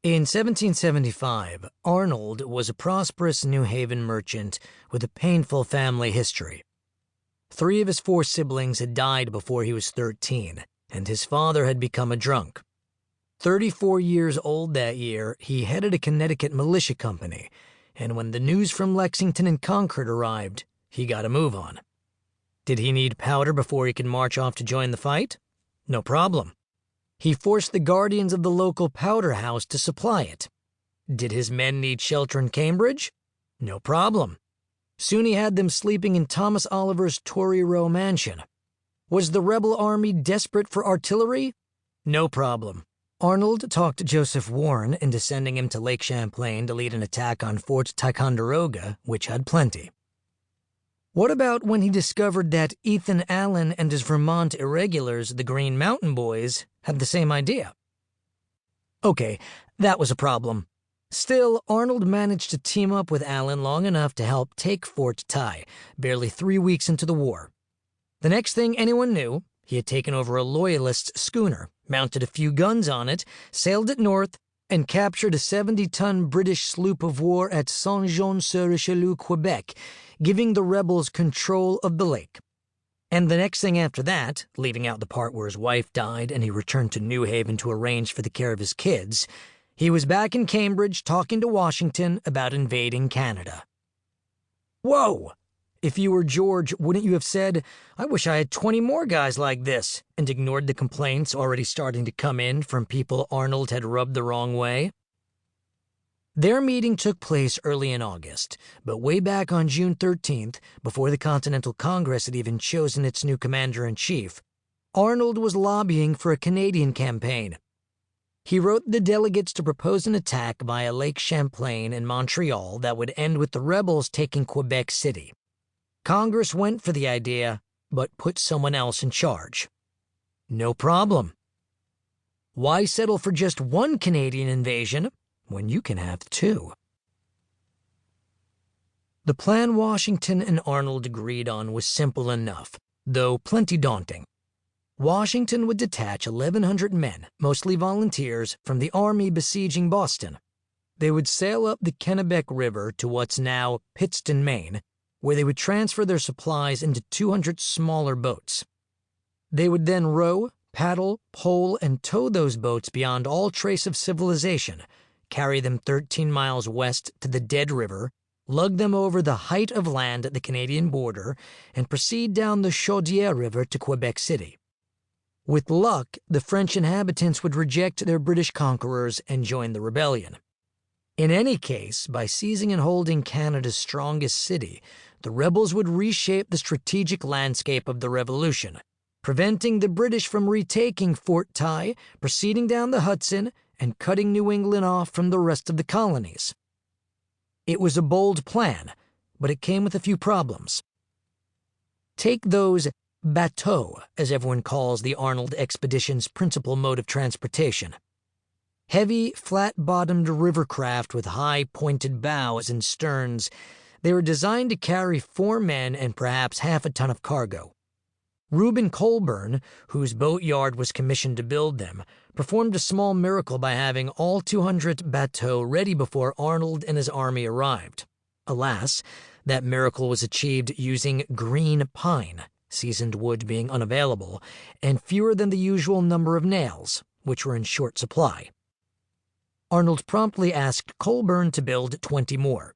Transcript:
In 1775, Arnold was a prosperous New Haven merchant with a painful family history. 3 of his 4 siblings had died before he was 13, and his father had become a drunk. 34 years old that year, he headed a Connecticut militia company, and when the news from Lexington and Concord arrived, he got a move on. Did he need powder before he could march off to join the fight? No problem. He forced the guardians of the local powder house to supply it. Did his men need shelter in Cambridge? No problem. Soon he had them sleeping in Thomas Oliver's Tory Row mansion. Was the rebel army desperate for artillery? No problem. Arnold talked Joseph Warren into sending him to Lake Champlain to lead an attack on Fort Ticonderoga, which had plenty. What about when he discovered that Ethan Allen and his Vermont irregulars, the Green Mountain Boys, had the same idea? Okay, that was a problem. Still, Arnold managed to team up with Allen long enough to help take Fort Ty, barely 3 weeks into the war. The next thing anyone knew, he had taken over a Loyalist schooner, mounted a few guns on it, sailed it north, and captured a 70-ton British sloop of war at Saint-Jean-sur-Richelieu, Quebec, giving the rebels control of the lake. And the next thing after that, leaving out the part where his wife died and he returned to New Haven to arrange for the care of his kids, he was back in Cambridge talking to Washington about invading Canada. Whoa! If you were George, wouldn't you have said, "I wish I had 20 more guys like this," and ignored the complaints already starting to come in from people Arnold had rubbed the wrong way? Their meeting took place early in August, but way back on June 13th, before the Continental Congress had even chosen its new commander-in-chief, Arnold was lobbying for a Canadian campaign. He wrote the delegates to propose an attack via Lake Champlain and Montreal that would end with the rebels taking Quebec City. Congress went for the idea, but put someone else in charge. No problem. Why settle for just one Canadian invasion when you can have 2? The plan Washington and Arnold agreed on was simple enough, though plenty daunting. Washington would detach 1,100 men, mostly volunteers, from the army besieging Boston. They would sail up the Kennebec River to what's now Pittston, Maine, where they would transfer their supplies into 200 smaller boats. They would then row, paddle, pole, and tow those boats beyond all trace of civilization, carry them 13 miles west to the Dead River, lug them over the height of land at the Canadian border, and proceed down the Chaudière River to Quebec City. With luck, the French inhabitants would reject their British conquerors and join the rebellion. In any case, by seizing and holding Canada's strongest city, the rebels would reshape the strategic landscape of the Revolution, preventing the British from retaking Fort Ty, proceeding down the Hudson, and cutting New England off from the rest of the colonies. It was a bold plan, but it came with a few problems. Take those bateaux, as everyone calls the Arnold expedition's principal mode of transportation. Heavy, flat-bottomed river craft with high, pointed bows and sterns, they were designed to carry 4 men and perhaps half a ton of cargo. Reuben Colburn, whose boatyard was commissioned to build them, performed a small miracle by having all 200 bateaux ready before Arnold and his army arrived. Alas, that miracle was achieved using green pine, seasoned wood being unavailable, and fewer than the usual number of nails, which were in short supply. Arnold promptly asked Colburn to build 20 more.